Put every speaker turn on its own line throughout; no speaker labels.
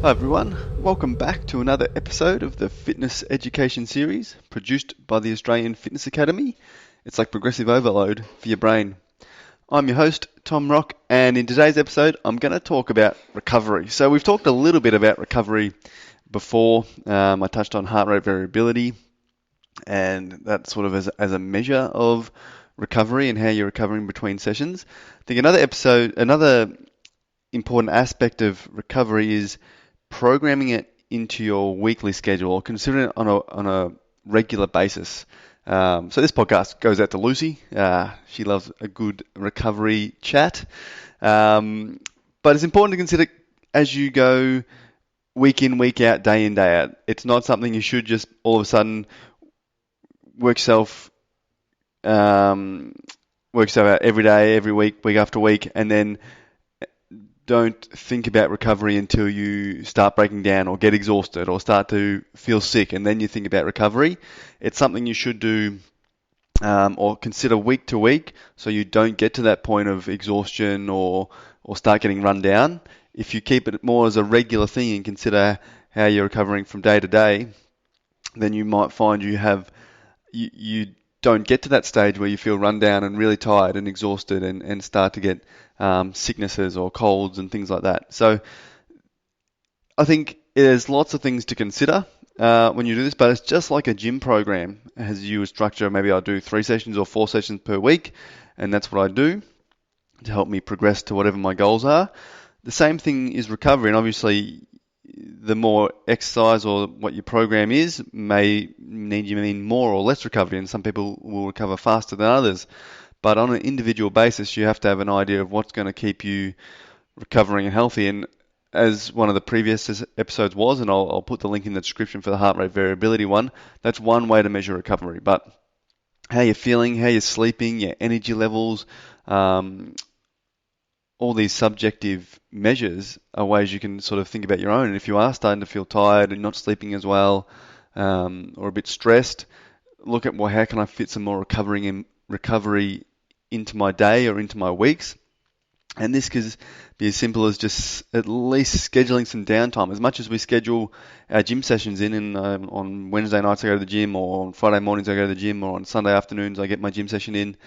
Hi everyone, welcome back to another episode of the Fitness Education Series produced by the Australian Fitness Academy. It's like progressive overload for your brain. I'm your host, Tom Rock, and in today's episode, I'm going to talk about recovery. So we've talked a little bit about recovery before. I touched on heart rate variability, and that sort of as a measure of recovery and how you're recovering between sessions. I think another important aspect of recovery is programming it into your weekly schedule or considering it on a regular basis. So this podcast goes out to Lucy. She loves a good recovery chat. But it's important to consider as you go week in, week out, day in, day out. It's not something you should just all of a sudden work yourself out every day, every week, week after week, and then don't think about recovery until you start breaking down or get exhausted or start to feel sick, and then you think about recovery. It's something you should do or consider week to week so you don't get to that point of exhaustion or start getting run down. If you keep it more as a regular thing and consider how you're recovering from day to day, then you might find you don't get to that stage where you feel run down and really tired and exhausted and start to get sicknesses or colds and things like that. So I think there's lots of things to consider when you do this, but it's just like a gym program. As you structure, maybe I'll do 3 sessions or 4 sessions per week, and that's what I do to help me progress to whatever my goals are. The same thing is recovery, and obviously the more exercise or what your program is may need you mean more or less recovery, and some people will recover faster than others. But on an individual basis, you have to have an idea of what's going to keep you recovering and healthy. And as one of the previous episodes was, and I'll put the link in the description for the heart rate variability one, that's one way to measure recovery. But how you're feeling, how you're sleeping, your energy levels, all these subjective measures are ways you can sort of think about your own. And if you are starting to feel tired and not sleeping as well, or a bit stressed, look at, well, how can I fit some more recovery into my day or into my weeks? And this could be as simple as just at least scheduling some downtime. As much as we schedule our gym sessions in, and on Wednesday nights I go to the gym, or on Friday mornings I go to the gym, or on Sunday afternoons I get my gym session in.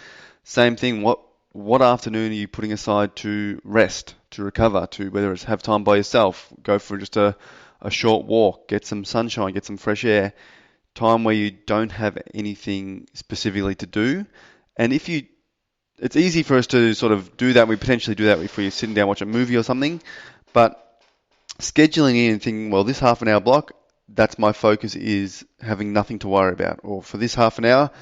Same thing. What afternoon are you putting aside to rest, to recover, to whether it's have time by yourself, go for just a short walk, get some sunshine, get some fresh air, time where you don't have anything specifically to do. And it's easy for us to sort of do that. We potentially do that if we're sitting down watching a movie or something, but scheduling in and thinking, well, this half an hour block, that's my focus, is having nothing to worry about. Or for this half an hour,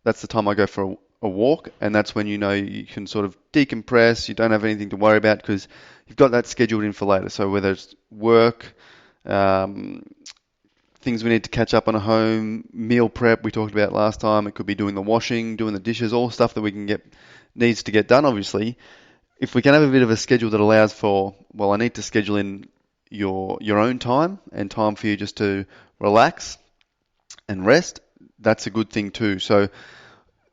that's the time I go for a walk, and that's when you know you can sort of decompress, you don't have anything to worry about because you've got that scheduled in for later. So whether it's work, things we need to catch up on at home, meal prep we talked about last time, it could be doing the washing, doing the dishes, all stuff that needs to get done, obviously. If we can have a bit of a schedule that allows for, well, I need to schedule in your own time and time for you just to relax and rest, that's a good thing too. So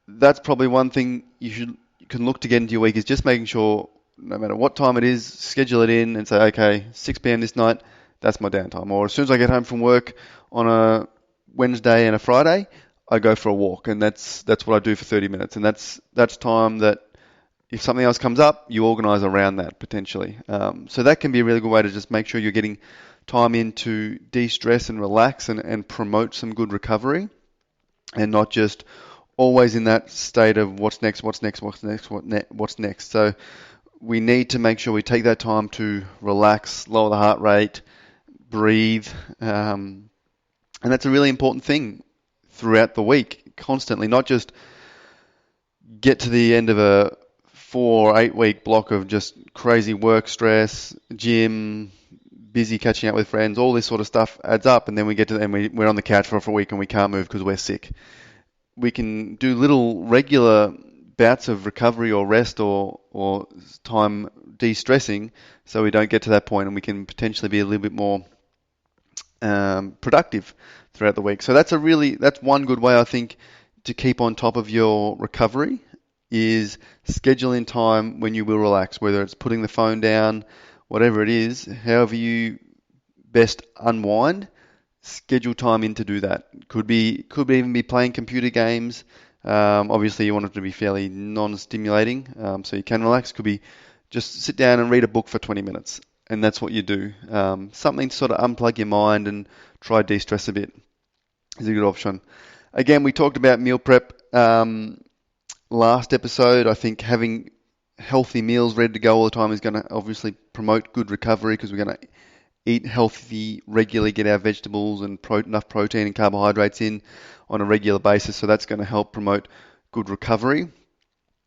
that's probably one thing you can look to get into your week, is just making sure no matter what time it is, schedule it in and say, okay, 6 p.m. this night, that's my downtime. Or as soon as I get home from work on a Wednesday and a Friday, I go for a walk, and that's what I do for 30 minutes. And that's time that if something else comes up, you organise around that potentially. So that can be a really good way to just make sure you're getting time in to de-stress and relax and promote some good recovery, and not just always in that state of what's next. So we need to make sure we take that time to relax, lower the heart rate, breathe, and that's a really important thing throughout the week, constantly, not just get to the end of a 4 or 8 week block of just crazy work stress, gym, busy catching up with friends, all this sort of stuff adds up, and then we get to and we're on the couch for a week and we can't move because we're sick. We can do little regular bouts of recovery or rest or time de-stressing so we don't get to that point, and we can potentially be a little bit more productive throughout the week. So that's one good way, I think, to keep on top of your recovery, is schedule in time when you will relax, whether it's putting the phone down, whatever it is, however you best unwind, schedule time in to do that. Could even be playing computer games. Obviously, you want it to be fairly non-stimulating, so you can relax. Could be just sit down and read a book for 20 minutes, and that's what you do. Something to sort of unplug your mind and try de-stress a bit is a good option. Again, we talked about meal prep last episode. I think having healthy meals ready to go all the time is going to obviously promote good recovery because we're going to eat healthy regularly, get our vegetables and enough protein and carbohydrates in on a regular basis. So that's going to help promote good recovery.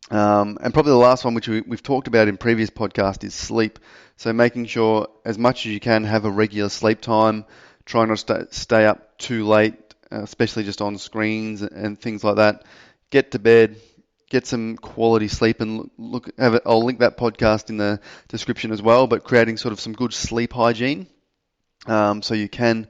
And probably the last one, which we've talked about in previous podcasts, is sleep. So making sure as much as you can have a regular sleep time. Try not to stay up too late, especially just on screens and things like that. Get to bed, get some quality sleep, and I'll link that podcast in the description as well. But creating sort of some good sleep hygiene, so you can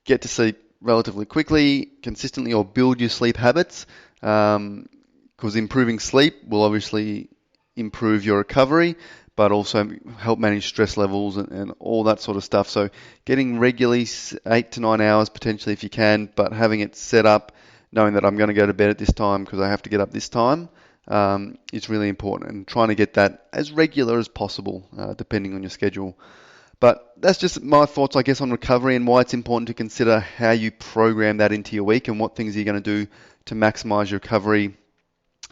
get to sleep relatively quickly, consistently, or build your sleep habits. Because improving sleep will obviously improve your recovery, but also help manage stress levels and all that sort of stuff. So getting regularly 8 to 9 hours potentially if you can, but having it set up, knowing that I'm going to go to bed at this time because I have to get up this time, is really important. And trying to get that as regular as possible, depending on your schedule. But that's just my thoughts, I guess, on recovery and why it's important to consider how you program that into your week and what things you're going to do to maximize your recovery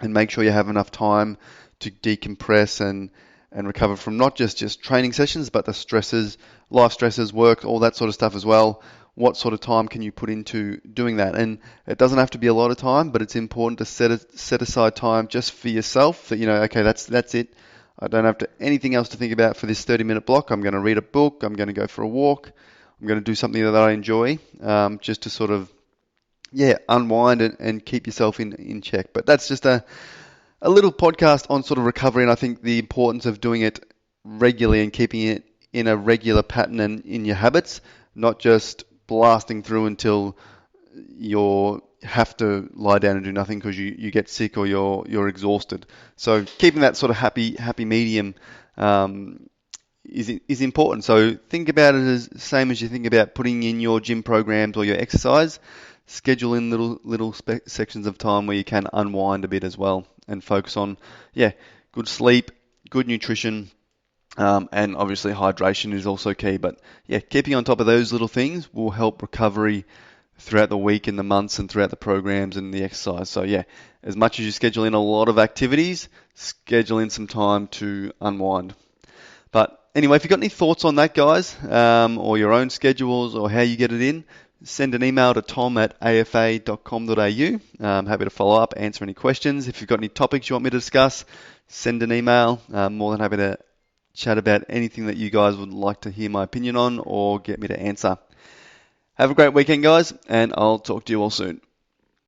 and make sure you have enough time to decompress and recover from not just training sessions, but the stresses, life stresses, work, all that sort of stuff as well. What sort of time can you put into doing that? And it doesn't have to be a lot of time, but it's important to set aside time just for yourself that, okay, that's it. I don't have anything else to think about for this 30-minute block. I'm going to read a book. I'm going to go for a walk. I'm going to do something that I enjoy, just to sort of, unwind and keep yourself in check. But that's just a little podcast on sort of recovery, and I think the importance of doing it regularly and keeping it in a regular pattern and in your habits, not just blasting through until you have to lie down and do nothing because you get sick or you're exhausted. So keeping that sort of happy medium is important. So think about it as the same as you think about putting in your gym programs or your exercise. Schedule in little sections of time where you can unwind a bit as well and focus on, good sleep, good nutrition, and obviously hydration is also key. But keeping on top of those little things will help recovery throughout the week and the months and throughout the programs and the exercise. So as much as you schedule in a lot of activities, schedule in some time to unwind. But anyway, if you've got any thoughts on that, guys, or your own schedules or how you get it in, send an email to tom@afa.com.au. I'm happy to follow up, answer any questions. If you've got any topics you want me to discuss, send an email. I'm more than happy to chat about anything that you guys would like to hear my opinion on or get me to answer. Have a great weekend, guys, and I'll talk to you all soon.